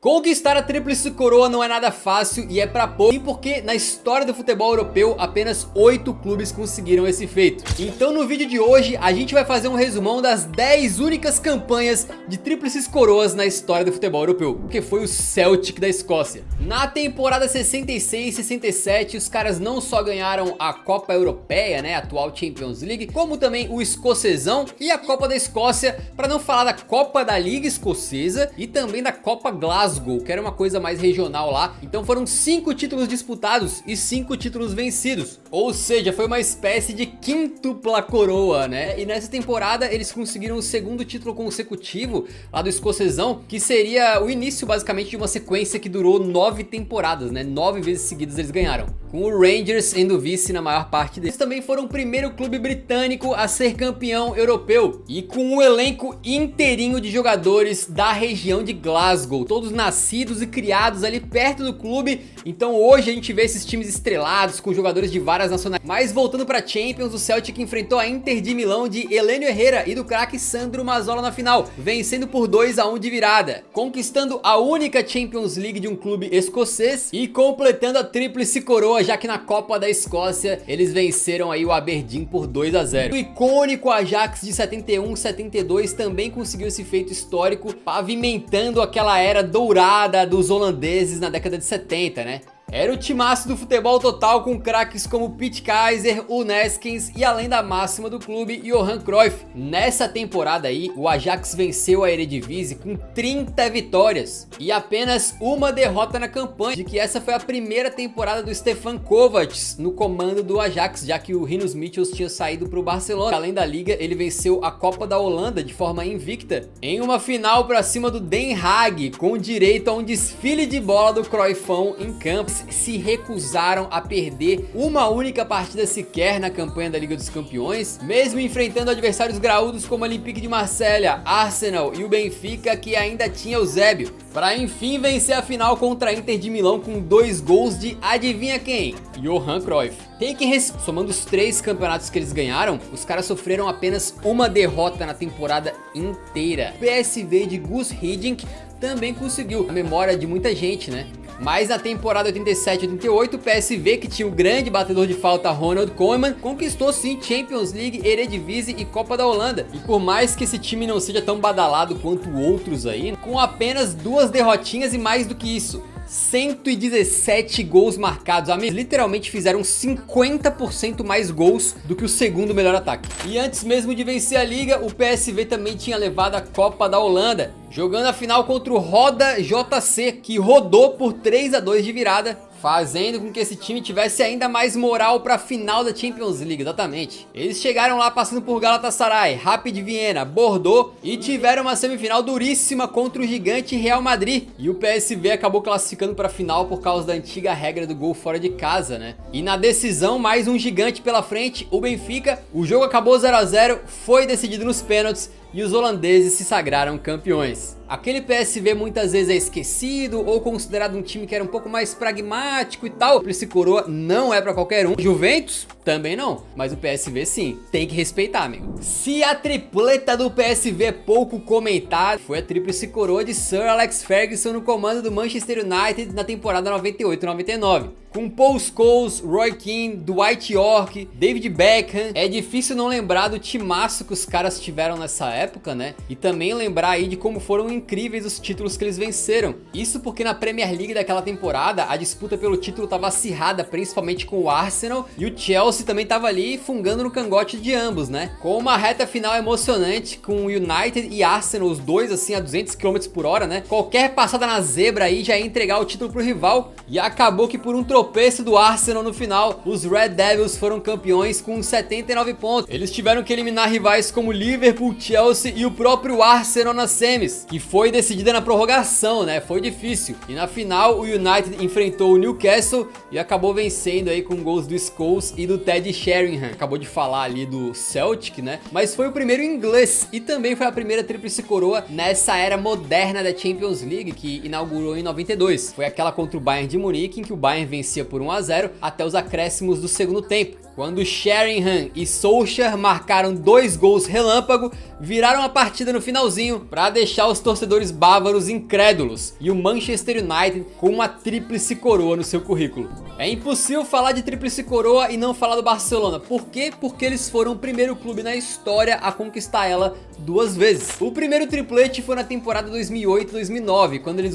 Conquistar a tríplice coroa não é nada fácil e é pra pouco, porque na história do futebol europeu apenas 8 clubes conseguiram esse feito. Então no vídeo de hoje a gente vai fazer um resumão das 10 únicas campanhas de tríplices coroas na história do futebol europeu, que foi o Celtic da Escócia. Na temporada 66-67 os caras não só ganharam a Copa Europeia, né, a atual Champions League, como também o Escocesão e a Copa da Escócia, para não falar da Copa da Liga Escocesa e também da Copa Glasgow, que era uma coisa mais regional lá. Então foram 5 títulos disputados e 5 títulos vencidos, ou seja, foi uma espécie de quíntupla coroa, né? E nessa temporada eles conseguiram o segundo título consecutivo lá do Escocesão, que seria o início basicamente de uma sequência que durou 9 temporadas, né? 9 vezes seguidas eles ganharam, com o Rangers sendo vice na maior parte deles. Eles também foram o primeiro clube britânico a ser campeão europeu, e com um elenco inteirinho de jogadores da região de Glasgow, todos nascidos e criados ali perto do clube. Então hoje a gente vê esses times estrelados com jogadores de várias nacionalidades. Mas voltando para Champions, o Celtic enfrentou a Inter de Milão de Helenio Herrera e do craque Sandro Mazzola na final, vencendo por 2-1 de virada, conquistando a única Champions League de um clube escocês e completando a tríplice coroa, já que na Copa da Escócia eles venceram aí o Aberdeen por 2-0. O icônico Ajax de 71-72 também conseguiu esse feito histórico, pavimentando aquela era dourada dos holandeses na década de 70, né? Era o timaço do futebol total, com craques como Piet Keizer, o Neskens e além da máxima do clube, Johan Cruyff. Nessa temporada aí, o Ajax venceu a Eredivisie com 30 vitórias e apenas uma derrota na campanha, de que essa foi a primeira temporada do Stefan Kovacs no comando do Ajax, já que o Rinus Michels tinha saído para o Barcelona. Além da liga, ele venceu a Copa da Holanda de forma invicta, em uma final para cima do Den Haag, com direito a um desfile de bola do Cruyffão em campo. Se recusaram a perder uma única partida sequer na campanha da Liga dos Campeões, mesmo enfrentando adversários graúdos como o Olympique de Marselha, Arsenal e o Benfica, que ainda tinha Eusébio, para enfim vencer a final contra a Inter de Milão com 2 gols de adivinha quem? Johan Cruyff. Tem que somando os 3 campeonatos que eles ganharam, os caras sofreram apenas uma derrota na temporada inteira. O PSV de Guus Hiddink também conseguiu a memória de muita gente, né? Mas na temporada 87-88, o PSV, que tinha o grande batedor de falta Ronald Koeman, conquistou sim Champions League, Eredivisie e Copa da Holanda. E por mais que esse time não seja tão badalado quanto outros aí, com apenas 2 derrotinhas e mais do que isso, 117 gols marcados. Eles literalmente fizeram 50% mais gols do que o segundo melhor ataque. E antes mesmo de vencer a liga, o PSV também tinha levado a Copa da Holanda, jogando a final contra o Roda JC, que rodou por 3-2 de virada, fazendo com que esse time tivesse ainda mais moral para a final da Champions League. Exatamente. Eles chegaram lá passando por Galatasaray, Rapid Viena, Bordeaux e tiveram uma semifinal duríssima contra o gigante Real Madrid. E o PSV acabou classificando para a final por causa da antiga regra do gol fora de casa, né? E na decisão, mais um gigante pela frente, o Benfica. O jogo acabou 0-0, foi decidido nos pênaltis e os holandeses se sagraram campeões. Aquele PSV muitas vezes é esquecido ou considerado um time que era um pouco mais pragmático e tal. Esse coroa não é pra qualquer um. Juventus também não, mas o PSV sim, tem que respeitar, amigo. Se a tripleta do PSV é pouco comentada, foi a tríplice coroa de Sir Alex Ferguson no comando do Manchester United na temporada 98-99. Com Paul Scholes, Roy Keane, Dwight York, David Beckham. É difícil não lembrar do timaço que os caras tiveram nessa época, né? E também lembrar aí de como foram incríveis os títulos que eles venceram. Isso porque na Premier League daquela temporada, a disputa pelo título estava acirrada, principalmente com o Arsenal, e o Chelsea também estava ali fungando no cangote de ambos, né? Com uma reta final emocionante, com o United e Arsenal, os dois assim a 200 km por hora, né? Qualquer passada na zebra aí já ia entregar o título pro rival, e acabou que por um tropeço do Arsenal no final, os Red Devils foram campeões com 79 pontos. Eles tiveram que eliminar rivais como Liverpool, Chelsea e o próprio Arsenal nas semis, que foi decidida na prorrogação, né? Foi difícil. E na final, o United enfrentou o Newcastle e acabou vencendo aí com gols do Scholes e do Ted Sheringham. Acabou de falar ali do Celtic, né? Mas foi o primeiro inglês e também foi a primeira tríplice coroa nessa era moderna da Champions League, que inaugurou em 92. Foi aquela contra o Bayern de Munique, em que o Bayern vencia por 1-0 até os acréscimos do segundo tempo. quando Sheringham e Solskjaer marcaram 2 gols relâmpago, viraram a partida no finalzinho para deixar os torcedores bávaros incrédulos e o Manchester United com uma tríplice coroa no seu currículo. É impossível falar de tríplice coroa e não falar do Barcelona. Por quê? Porque eles foram o primeiro clube na história a conquistar ela 2 vezes. O primeiro triplete foi na temporada 2008-2009, quando eles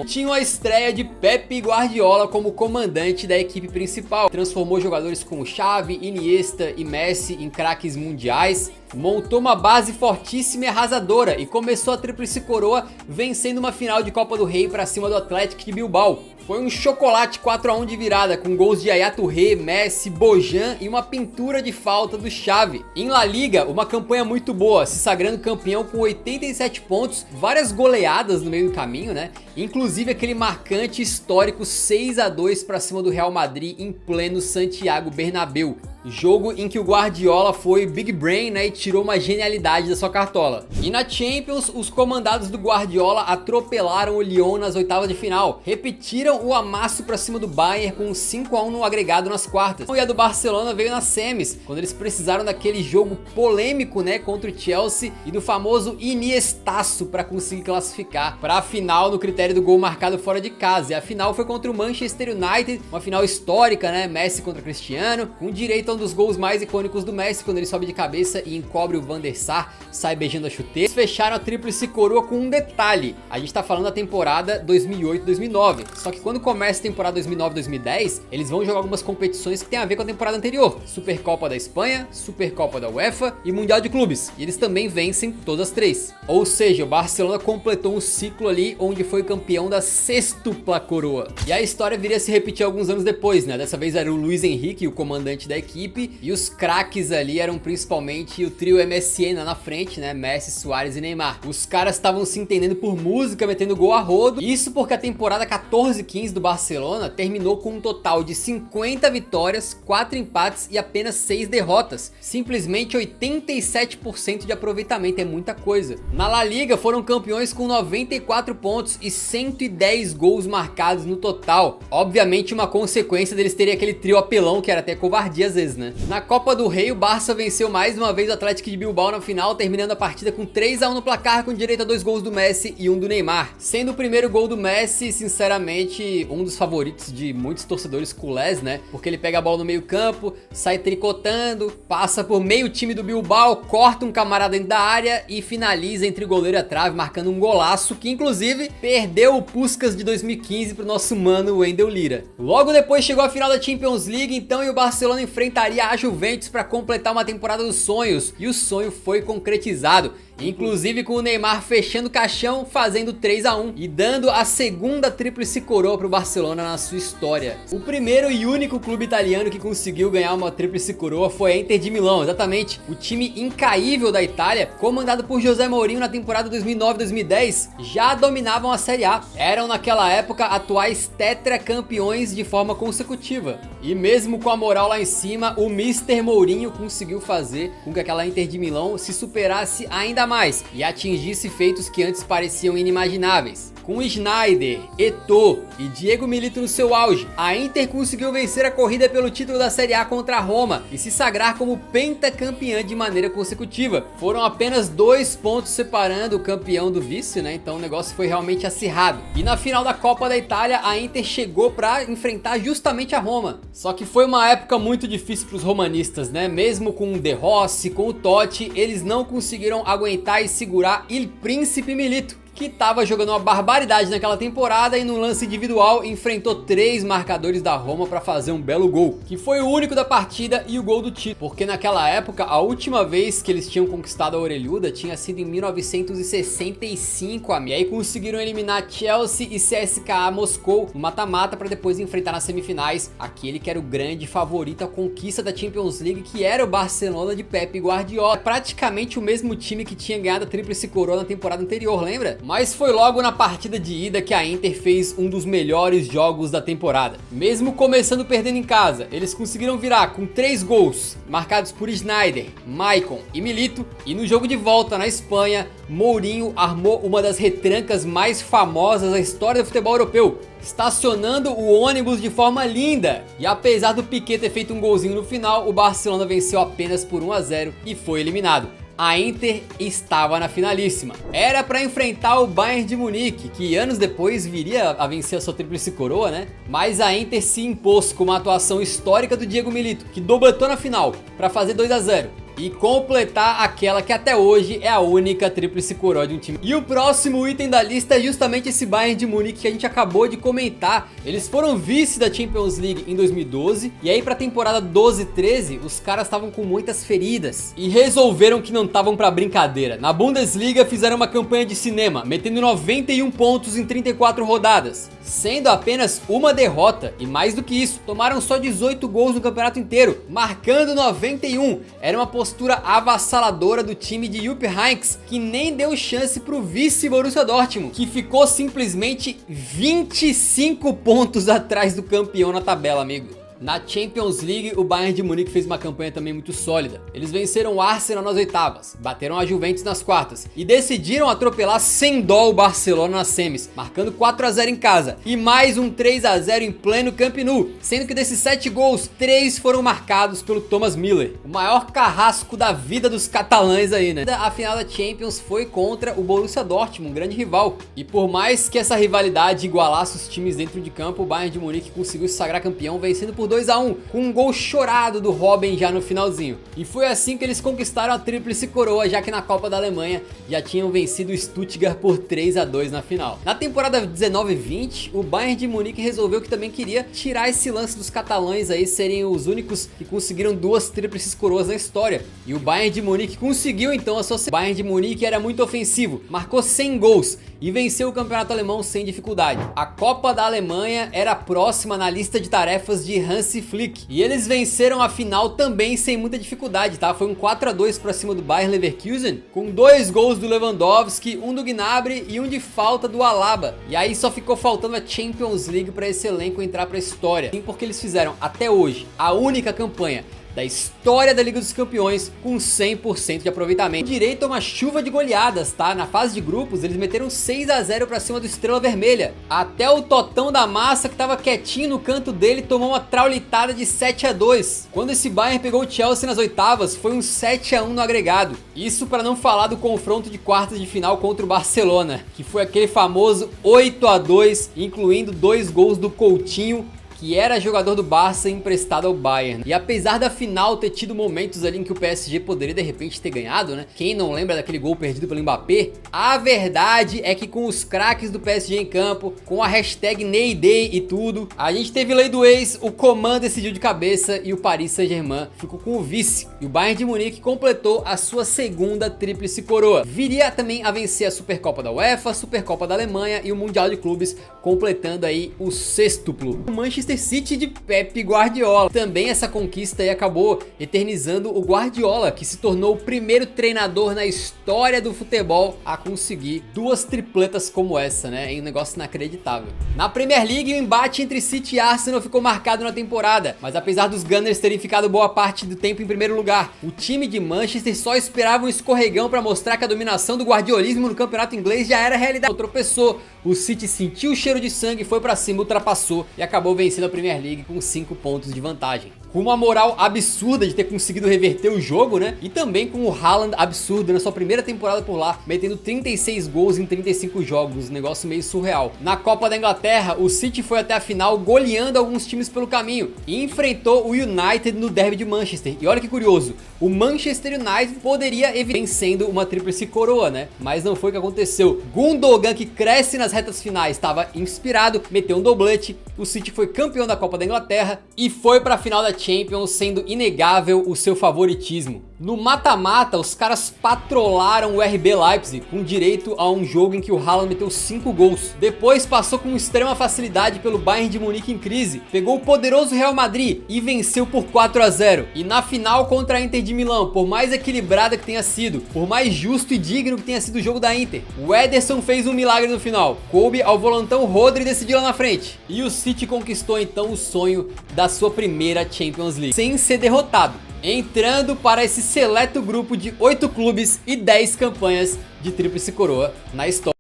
tinham a estreia de Pep Guardiola como comandante da equipe principal. Transformou jogadores como Xavi, Iniesta e Messi em craques mundiais, montou uma base fortíssima e arrasadora e começou a tríplice coroa vencendo uma final de Copa do Rei para cima do Athletic de Bilbao. Foi um chocolate 4-1 de virada, com gols de Yaya Touré, Messi, Bojan e uma pintura de falta do Xavi. Em La Liga, uma campanha muito boa, se sagrando campeão com 87 pontos, várias goleadas no meio do caminho, né? Inclusive aquele marcante histórico 6-2 para cima do Real Madrid em pleno Santiago Bernabéu. Jogo em que o Guardiola foi Big Brain, né, e tirou uma genialidade da sua cartola. E na Champions, os comandados do Guardiola atropelaram o Lyon nas oitavas de final. Repetiram o amasso pra cima do Bayern com um 5-1 no agregado nas quartas. E a do Barcelona veio nas semis, quando eles precisaram daquele jogo polêmico, né, contra o Chelsea e do famoso Iniestaço para conseguir classificar para a final no critério do gol marcado fora de casa. E a final foi contra o Manchester United, uma final histórica, né, Messi contra Cristiano, com direito a um dos gols mais icônicos do Messi, quando ele sobe de cabeça e encobre o Van der Sar, sai beijando a chuteira. Eles fecharam a tríplice coroa com um detalhe: a gente tá falando da temporada 2008-2009, só que quando começa a temporada 2009-2010, eles vão jogar algumas competições que tem a ver com a temporada anterior: Supercopa da Espanha, Supercopa da UEFA e Mundial de Clubes, e eles também vencem todas as 3. Ou seja, o Barcelona completou um ciclo ali onde foi campeão da sextupla coroa. E a história viria a se repetir alguns anos depois, né? Dessa vez era o Luis Henrique, o comandante da equipe, e os craques ali eram principalmente o trio MSN lá na frente, né? Messi, Suárez e Neymar. Os caras estavam se entendendo por música, metendo gol a rodo. Isso porque a temporada 14-15 do Barcelona terminou com um total de 50 vitórias, 4 empates e apenas 6 derrotas. Simplesmente 87% de aproveitamento, é muita coisa. Na La Liga foram campeões com 94 pontos e 110 gols marcados no total. Obviamente uma consequência deles terem aquele trio apelão que era até covardia às vezes, né? Na Copa do Rei, o Barça venceu mais uma vez o Athletic de Bilbao na final, terminando a partida com 3-1 no placar, com direito a 2 gols do Messi e um do Neymar. Sendo o primeiro gol do Messi, sinceramente, um dos favoritos de muitos torcedores culés, né? Porque ele pega a bola no meio campo, sai tricotando, passa por meio time do Bilbao, corta um camarada dentro da área e finaliza entre o goleiro e a trave, marcando um golaço que, inclusive, perdeu o Puskás de 2015 pro nosso mano Wendel Lira. Logo depois chegou a final da Champions League, então, e o Barcelona enfrentaria a Juventus para completar uma temporada dos sonhos, e o sonho foi concretizado, inclusive com o Neymar fechando o caixão, fazendo 3-1 e dando a segunda tríplice coroa para o Barcelona na sua história. O primeiro e único clube italiano que conseguiu ganhar uma tríplice coroa foi a Inter de Milão, exatamente, o time incaível da Itália, comandado por José Mourinho na temporada 2009-2010, já dominavam a Série A, eram naquela época atuais tetracampeões de forma consecutiva, e mesmo com a moral lá em cima, o Mr. Mourinho conseguiu fazer com que aquela Inter de Milão se superasse ainda mais e atingisse feitos que antes pareciam inimagináveis. Com Sneijder, Eto'o e Diego Milito no seu auge, a Inter conseguiu vencer a corrida pelo título da Série A contra a Roma e se sagrar como pentacampeã de maneira consecutiva. Foram apenas 2 pontos separando o campeão do vice, né? Então o negócio foi realmente acirrado. E na final da Copa da Itália, a Inter chegou para enfrentar justamente a Roma. Só que foi uma época muito difícil para os romanistas, né? Mesmo com o De Rossi, com o Totti, eles não conseguiram aguentar e segurar Il Príncipe Milito, que estava jogando uma barbaridade naquela temporada e no lance individual enfrentou 3 marcadores da Roma para fazer um belo gol, que foi o único da partida e o gol do título, porque naquela época a última vez que eles tinham conquistado a orelhuda tinha sido em 1965, e aí conseguiram eliminar Chelsea e CSKA Moscou no mata-mata para depois enfrentar nas semifinais aquele que era o grande favorito à conquista da Champions League, que era o Barcelona de Pep Guardiola, praticamente o mesmo time que tinha ganhado a tríplice coroa na temporada anterior, lembra? Mas foi logo na partida de ida que a Inter fez um dos melhores jogos da temporada. Mesmo começando perdendo em casa, eles conseguiram virar com 3 gols, marcados por Sneijder, Maicon e Milito, e no jogo de volta na Espanha, Mourinho armou uma das retrancas mais famosas da história do futebol europeu. estacionando o ônibus de forma linda. E apesar do Piqué ter feito um golzinho no final, o Barcelona venceu apenas por 1 a 0 e foi eliminado. A Inter estava na finalíssima. Era para enfrentar o Bayern de Munique, que anos depois viria a vencer a sua tríplice coroa, né? Mas a Inter se impôs com uma atuação histórica do Diego Milito, que dobletou na final para fazer 2 a 0 e completar aquela que até hoje é a única tríplice coroa de um time. E o próximo item da lista é justamente esse Bayern de Munique que a gente acabou de comentar. Eles foram vice da Champions League em 2012 e aí pra temporada 12-13 os caras estavam com muitas feridas e resolveram que não estavam pra brincadeira. Na Bundesliga fizeram uma campanha de cinema, metendo 91 pontos em 34 rodadas, sendo apenas uma derrota, e mais do que isso, tomaram só 18 gols no campeonato inteiro, marcando 91. Era uma postura avassaladora do time de Jupp Heynckes, que nem deu chance pro vice Borussia Dortmund, que ficou simplesmente 25 pontos atrás do campeão na tabela, amigo. Na Champions League, o Bayern de Munique fez uma campanha também muito sólida. Eles venceram o Arsenal nas oitavas, bateram a Juventus nas quartas e decidiram atropelar sem dó o Barcelona nas semis, marcando 4 a 0 em casa e mais um 3 a 0 em pleno Camp Nou, sendo que desses 7 gols, 3 foram marcados pelo Thomas Müller, o maior carrasco da vida dos catalães aí, né? A final da Champions foi contra o Borussia Dortmund, um grande rival, e por mais que essa rivalidade igualasse os times dentro de campo, o Bayern de Munique conseguiu se sagrar campeão, vencendo por 2 a 1, com um gol chorado do Robben já no finalzinho. E foi assim que eles conquistaram a tríplice coroa, já que na Copa da Alemanha já tinham vencido o Stuttgart por 3 a 2 na final. Na temporada 19-20, o Bayern de Munique resolveu que também queria tirar esse lance dos catalães aí serem os únicos que conseguiram 2 tríplices coroas na história. E o Bayern de Munique conseguiu então associar. O Bayern de Munique era muito ofensivo, marcou 100 gols e venceu o campeonato alemão sem dificuldade. A Copa da Alemanha era próxima na lista de tarefas de Hansi Flick, e eles venceram a final também sem muita dificuldade, tá? Foi um 4 a 2 pra cima do Bayer Leverkusen, com 2 gols do Lewandowski, um do Gnabry e um de falta do Alaba. E aí só ficou faltando a Champions League para esse elenco entrar pra história. Sim, porque eles fizeram até hoje a única campanha da história da Liga dos Campeões com 100% de aproveitamento. Direito a uma chuva de goleadas, tá? Na fase de grupos eles meteram 6 a 0 pra cima do Estrela Vermelha. Até o Totão da Massa, que tava quietinho no canto dele, tomou uma traulitada de 7 a 2. Quando esse Bayern pegou o Chelsea nas oitavas, foi um 7 a 1 no agregado. Isso para não falar do confronto de quartas de final contra o Barcelona, que foi aquele famoso 8 a 2, incluindo 2 gols do Coutinho, que era jogador do Barça emprestado ao Bayern. E apesar da final ter tido momentos ali em que o PSG poderia de repente ter ganhado, né? Quem não lembra daquele gol perdido pelo Mbappé? A verdade é que com os craques do PSG em campo, com a hashtag Neyday e tudo, a gente teve lei do ex, o Coman decidiu de cabeça e o Paris Saint-Germain ficou com o vice. E o Bayern de Munique completou a sua segunda tríplice coroa. Viria também a vencer a Supercopa da UEFA, a Supercopa da Alemanha e o Mundial de Clubes, completando aí o sextuplo. O Manchester City de Pep Guardiola. Também essa conquista aí acabou eternizando o Guardiola, que se tornou o primeiro treinador na história do futebol a conseguir 2 tripletas como essa, né? É um negócio inacreditável. Na Premier League, o embate entre City e Arsenal ficou marcado na temporada, mas apesar dos Gunners terem ficado boa parte do tempo em primeiro lugar, o time de Manchester só esperava um escorregão para mostrar que a dominação do guardiolismo no campeonato inglês já era realidade. Tropeçou, o City sentiu o cheiro de sangue, foi pra cima, ultrapassou e acabou vencendo a Premier League com 5 pontos de vantagem. Com uma moral absurda de ter conseguido reverter o jogo, né? E também com o Haaland absurdo na sua primeira temporada por lá, metendo 36 gols em 35 jogos, um negócio meio surreal. Na Copa da Inglaterra, o City foi até a final goleando alguns times pelo caminho e enfrentou o United no derby de Manchester. E olha que curioso, o Manchester United poderia vencendo uma tríplice coroa, né? Mas não foi o que aconteceu. Gundogan, que cresce nas retas finais, estava inspirado, meteu um doblete, o City foi campeão da Copa da Inglaterra e foi para a final da Champions, sendo inegável o seu favoritismo. No mata-mata, os caras patrolaram o RB Leipzig, com direito a um jogo em que o Haaland meteu 5 gols. Depois passou com extrema facilidade pelo Bayern de Munique em crise, pegou o poderoso Real Madrid e venceu por 4 a 0. E na final contra a Inter de Milão, por mais equilibrada que tenha sido, por mais justo e digno que tenha sido o jogo da Inter, o Ederson fez um milagre no final, coube ao volantão Rodri decidir lá na frente. E o City conquistou então o sonho da sua primeira Champions League, sem ser derrotado, entrando para esse seleto grupo de 8 clubes e 10 campanhas de tríplice coroa na história.